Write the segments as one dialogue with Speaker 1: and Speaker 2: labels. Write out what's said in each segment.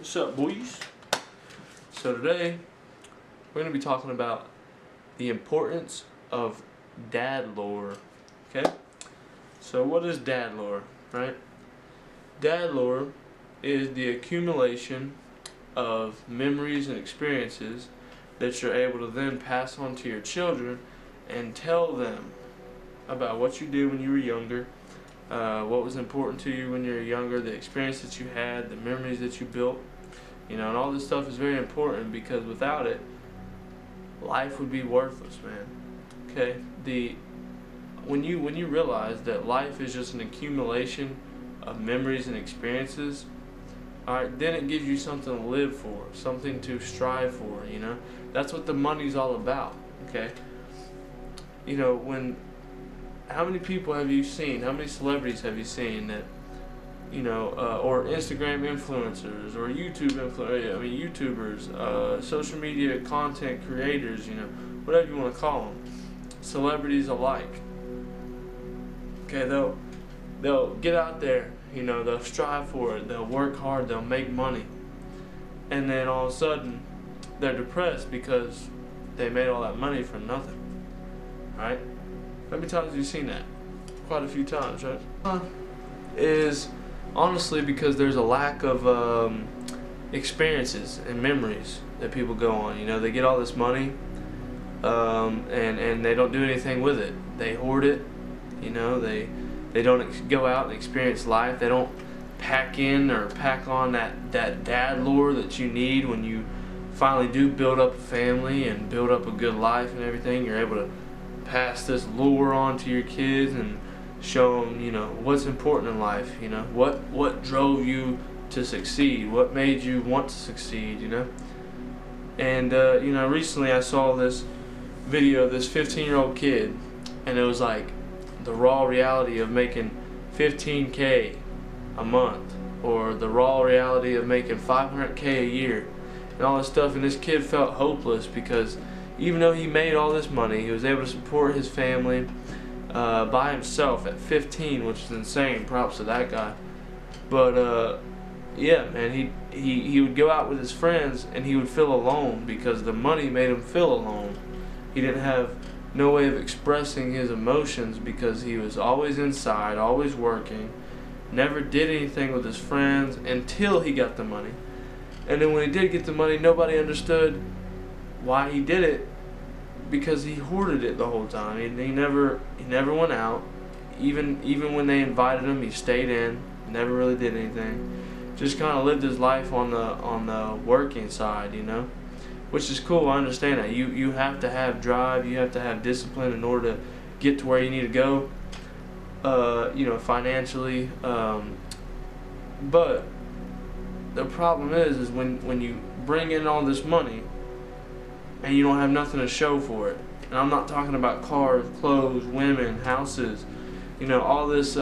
Speaker 1: What's up, boys? So today we're going to be talking about the importance of dad lore. Okay? So what is dad lore, right? Dad lore is the accumulation of memories and experiences that you're able to then pass on to your children and tell them about what you did when you were younger, what was important to you when you were younger, the experience that you had, the memories that you built, and all this stuff is very important, because without it, life would be worthless, man. Okay? When you realize that life is just an accumulation of memories and experiences, alright, then it gives you something to live for, something to strive for, That's what the money's all about, okay? How many people have you seen, how many celebrities have you seen that, or Instagram influencers, or YouTubers, social media content creators, whatever you want to call them, celebrities alike. Okay, they'll get out there, they'll strive for it, they'll work hard, they'll make money, and then all of a sudden they're depressed because they made all that money for nothing. Right? How many times have you seen that? Quite a few times, right? Is honestly because there's a lack of experiences and memories that people go on. They get all this money, and they don't do anything with it. They hoard it. They don't go out and experience life. They don't pack in or pack on that dad lore that you need when you finally do build up a family and build up a good life and everything. You're able to pass this lore on to your kids and show them, what's important in life, what drove you to succeed, what made you want to succeed, And, recently I saw this video of this 15-year-old kid, and it was like the raw reality of making $15K a month, or the raw reality of making $500K a year, and all this stuff, and this kid felt hopeless because even though he made all this money, he was able to support his family by himself at 15, which is insane. Props to that guy. But yeah, man, he would go out with his friends and he would feel alone because the money made him feel alone. He didn't have no way of expressing his emotions because he was always inside, always working, never did anything with his friends until he got the money. And then when he did get the money, nobody understood why he did it, because he hoarded it the whole time. He never went out. Even when they invited him, he stayed in. Never really did anything. Just kind of lived his life on the working side, which is cool. I understand that. You have to have drive. You have to have discipline in order to get to where you need to go. Financially. But the problem is when you bring in all this money and you don't have nothing to show for it. And I'm not talking about cars, clothes, women, houses, all this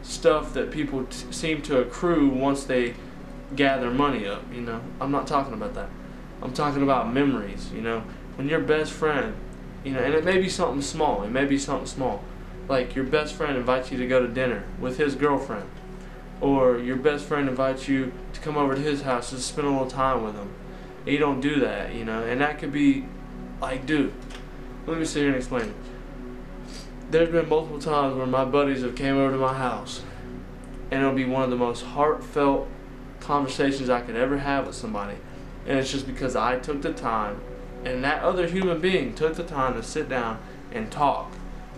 Speaker 1: stuff that people seem to accrue once they gather money up, I'm not talking about that. I'm talking about memories, when your best friend, and it may be something small, like your best friend invites you to go to dinner with his girlfriend, or your best friend invites you to come over to his house to spend a little time with him. You don't do that, and that could be like, dude, let me sit here and explain it. There's been multiple times where my buddies have came over to my house, and it'll be one of the most heartfelt conversations I could ever have with somebody, and it's just because I took the time, and that other human being took the time to sit down and talk.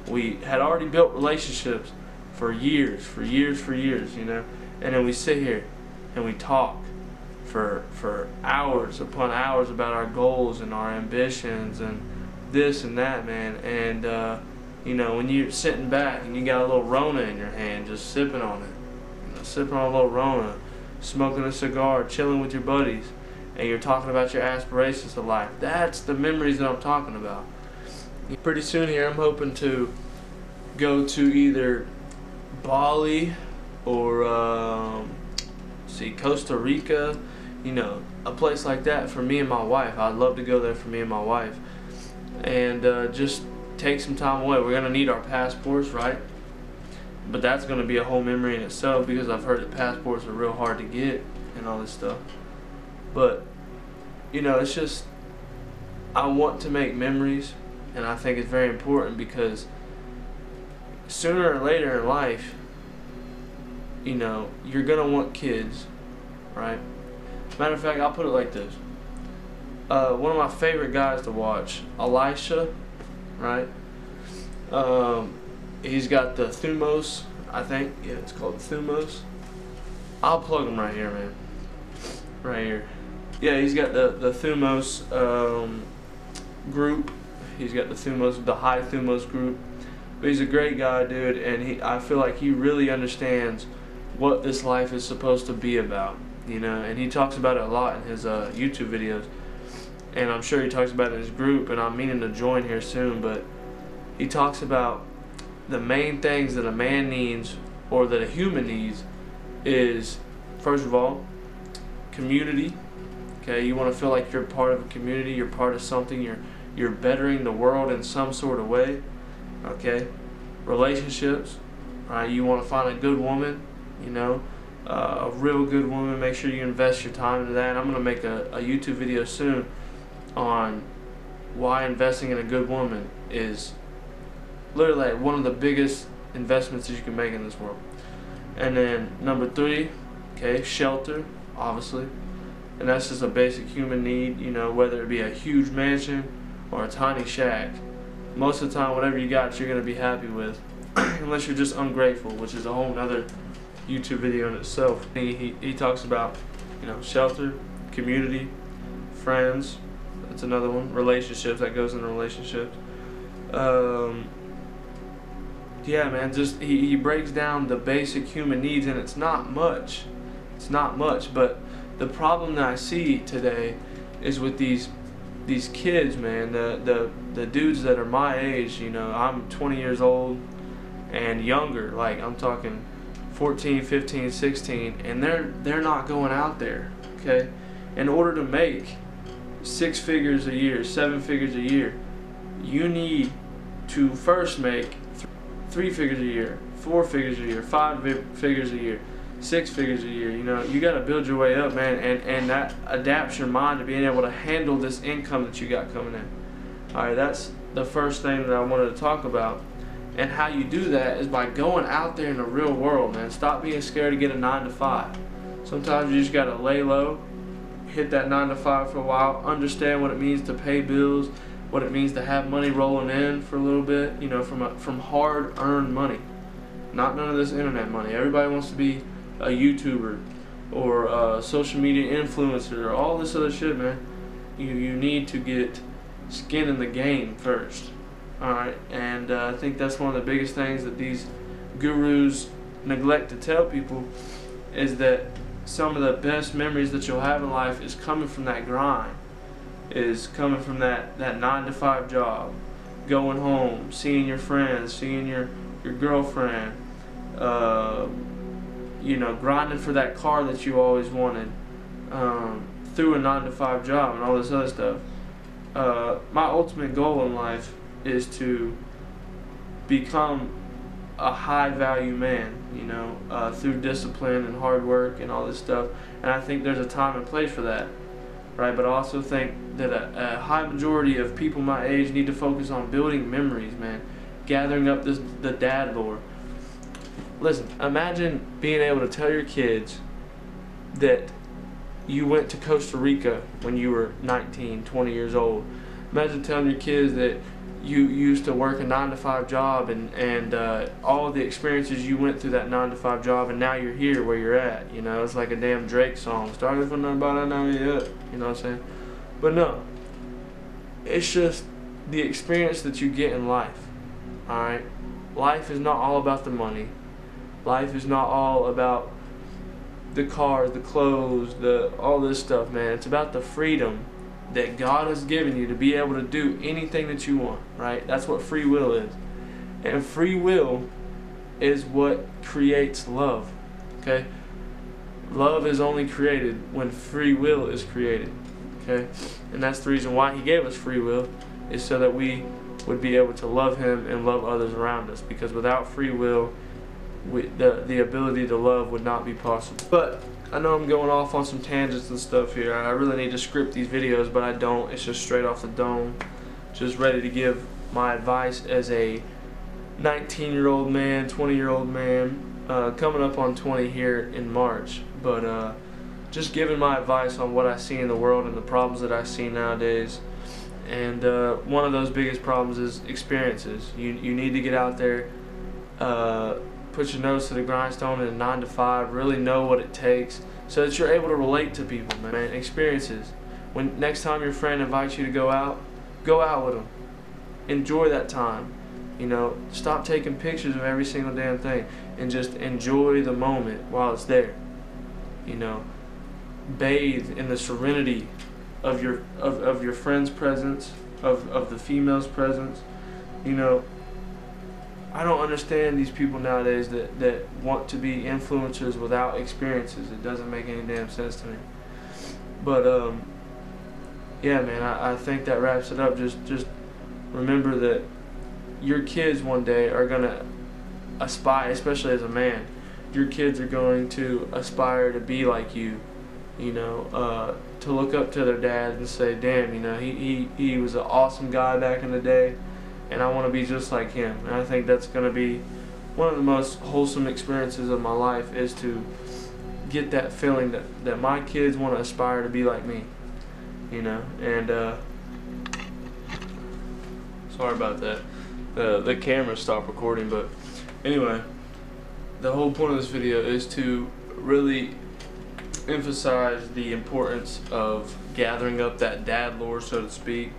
Speaker 1: We had already built relationships for years, and then we sit here and we talk for hours upon hours about our goals and our ambitions and this and that, man. And when you're sitting back and you got a little Rona in your hand, just sipping on it, sipping on a little Rona, smoking a cigar, chilling with your buddies, and you're talking about your aspirations of life. That's the memories that I'm talking about. Pretty soon here, I'm hoping to go to either Bali or Costa Rica, a place like that for me and my wife. I'd love to go there for me and my wife, and just take some time away. We're gonna need our passports, right? But that's gonna be a whole memory in itself, because I've heard that passports are real hard to get. and all this stuff. But, it's just, I want to make memories, and I think it's very important because sooner or later in life, you're going to want kids, right? Matter of fact, I'll put it like this. One of my favorite guys to watch, Elisha, right? He's got the Thumos, I think. Yeah, it's called Thumos. I'll plug him right here, man. Right here. Yeah, he's got the Thumos group. He's got the high Thumos group. But he's a great guy, dude, and I feel like he really understands what this life is supposed to be about, and he talks about it a lot in his YouTube videos, and I'm sure he talks about it in his group, and I'm meaning to join here soon. But he talks about the main things that a man needs, or that a human needs, is, first of all, community. Okay, you want to feel like you're part of a community, you're part of something, you're bettering the world in some sort of way. Okay, relationships, right? You want to find a good woman, a real good woman. Make sure you invest your time into that. And I'm going to make a YouTube video soon on why investing in a good woman is literally like one of the biggest investments that you can make in this world. And then number 3, okay, shelter, obviously. And that's just a basic human need, whether it be a huge mansion or a tiny shack. Most of the time, whatever you got, you're going to be happy with, unless you're just ungrateful, which is a whole nother YouTube video in itself. He talks about, shelter, community, friends. That's another one. Relationships, that goes into relationships. Yeah, man, just he breaks down the basic human needs, and it's not much. It's not much, but the problem that I see today is with these kids, man, the dudes that are my age. I'm 20 years old and younger, like I'm talking 14, 15, 16, and they're not going out there, okay? In order to make 6 figures a year, 7 figures a year, you need to first make 3 figures a year, 4 figures a year, 5 figures a year, 6 figures a year. You got to build your way up, man, and that adapts your mind to being able to handle this income that you got coming in. All right, that's the first thing that I wanted to talk about. And how you do that is by going out there in the real world, man. Stop being scared to get a 9 to 5. Sometimes you just got to lay low, hit that 9 to 5 for a while, understand what it means to pay bills, what it means to have money rolling in for a little bit, from hard-earned money. Not none of this internet money. Everybody wants to be a YouTuber or a social media influencer or all this other shit, man. You need to get skin in the game first. Alright, and I think that's one of the biggest things that these gurus neglect to tell people, is that some of the best memories that you'll have in life is coming from that grind, is coming from that 9 to 5 job, going home, seeing your friends, seeing your girlfriend, grinding for that car that you always wanted, through a 9 to 5 job and all this other stuff. My ultimate goal in life is to become a high value man, through discipline and hard work and all this stuff. And I think there's a time and place for that, right? But I also think that a high majority of people my age need to focus on building memories, man, gathering up the dad lore. Listen, imagine being able to tell your kids that you went to Costa Rica when you were 19, 20 years old. Imagine telling your kids that you used to work a 9 to 5 job and all of the experiences you went through that 9 to 5 job, and now you're here where you're at. It's like a damn Drake song. Started from nobody I know yet. You know what I'm saying? But no, it's just the experience that you get in life. Alright? Life is not all about the money. Life is not all about the cars, the clothes, all this stuff, man. It's about the freedom that God has given you to be able to do anything that you want, right? That's what free will is. And free will is what creates love, okay? Love is only created when free will is created, okay? And that's the reason why He gave us free will, is so that we would be able to love Him and love others around us. Because without free will, the ability to love would not be possible. But I know I'm going off on some tangents and stuff here. I really need to script these videos, but I don't. It's just straight off the dome. Just ready to give my advice as a 19-year-old man, 20-year-old man, coming up on 20 here in March. But just giving my advice on what I see in the world and the problems that I see nowadays. And one of those biggest problems is experiences. You need to get out there, put your nose to the grindstone in a 9 to 5, really know what it takes so that you're able to relate to people, man. Experiences. When next time your friend invites you to go out with them. Enjoy that time. You know, stop taking pictures of every single damn thing and just enjoy the moment while it's there. You know, bathe in the serenity of your friend's presence, of the female's presence. You know, I don't understand these people nowadays that want to be influencers without experiences. It doesn't make any damn sense to me. But yeah, man, I think that wraps it up. Just remember that your kids one day are gonna aspire, especially as a man. Your kids are going to aspire to be like you. You know, to look up to their dad and say, damn, you know, he was an awesome guy back in the day, and I want to be just like him. And I think that's going to be one of the most wholesome experiences of my life, is to get that feeling that my kids want to aspire to be like me, you know. And sorry about that. The camera stopped recording, but anyway, the whole point of this video is to really emphasize the importance of gathering up that dad lore, so to speak,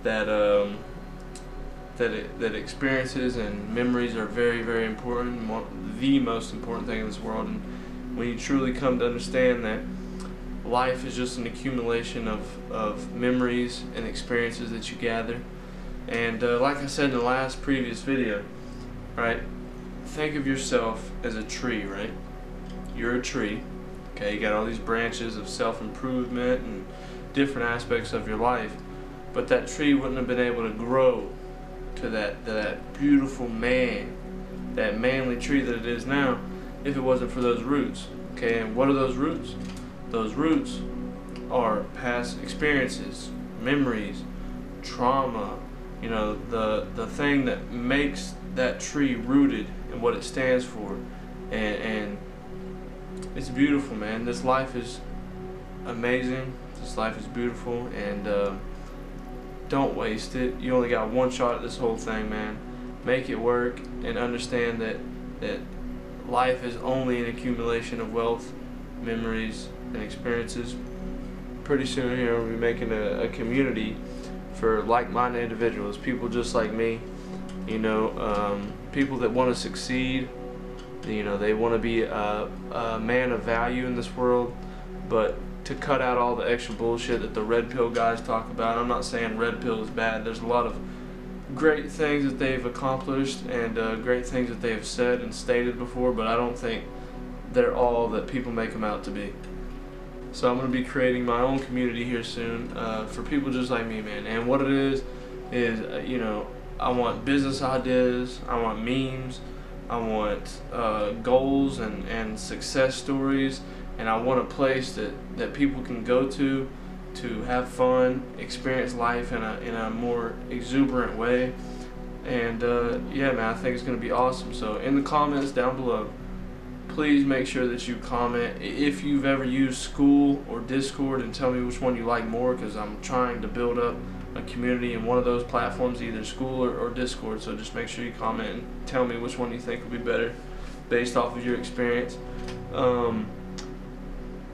Speaker 1: that experiences and memories are very, very important, the most important thing in this world. And when you truly come to understand that life is just an accumulation of memories and experiences that you gather. And like I said in the previous video, right, think of yourself as a tree, right? You're a tree. Okay, you got all these branches of self-improvement and different aspects of your life, but that tree wouldn't have been able to grow to that beautiful man, that manly tree that it is now, if it wasn't for those roots. Okay, and what are those roots? Those roots are past experiences, memories, trauma. You know, the thing that makes that tree rooted and what it stands for, and it's beautiful, man. This life is amazing. This life is beautiful, and don't waste it. You only got one shot at this whole thing, man. Make it work, and understand that life is only an accumulation of wealth, memories, and experiences. Pretty soon here we'll be making a community for like-minded individuals, people just like me. You know, people that want to succeed. You know, they want to be a man of value in this world, but to cut out all the extra bullshit that the red pill guys talk about. I'm not saying red pill is bad. There's a lot of great things that they've accomplished and great things that they have said and stated before, but I don't think they're all that people make them out to be. So I'm going to be creating my own community here soon for people just like me, man. And what it is you know, I want business ideas, I want memes, I want goals and success stories, and I want a place that people can go to have fun, experience life in a more exuberant way. And yeah, man, I think it's going to be awesome. So in the comments down below, please make sure that you comment if you've ever used School or Discord, and tell me which one you like more, because I'm trying to build up a community in one of those platforms, either School or Discord. So just make sure you comment and tell me which one you think would be better based off of your experience.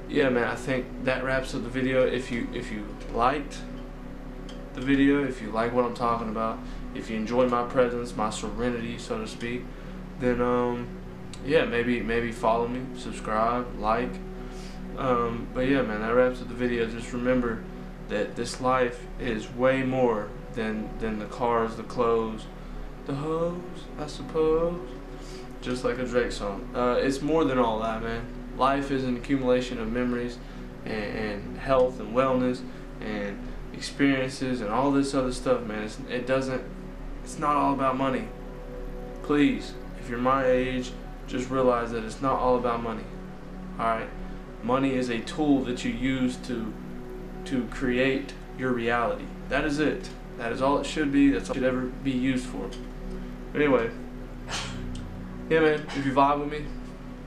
Speaker 1: Yeah, man, I think that wraps up the video. If you liked the video, if you like what I'm talking about, if you enjoy my presence, my serenity, so to speak, then yeah, maybe follow me, subscribe, like. But yeah, man, that wraps up the video. Just remember that this life is way more than the cars, the clothes, the hoes, I suppose. Just like a Drake song. It's more than all that, man. Life is an accumulation of memories and health and wellness and experiences and all this other stuff, man. It's not all about money. Please, if you're my age, just realize that it's not all about money. Alright? Money is a tool that you use to create your reality. That is it. That is all it should be. That's all it should ever be used for. But anyway, yeah, man, if you vibe with me,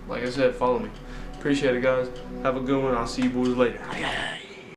Speaker 1: like I said, follow me. Appreciate it, guys. Have a good one. I'll see you boys later.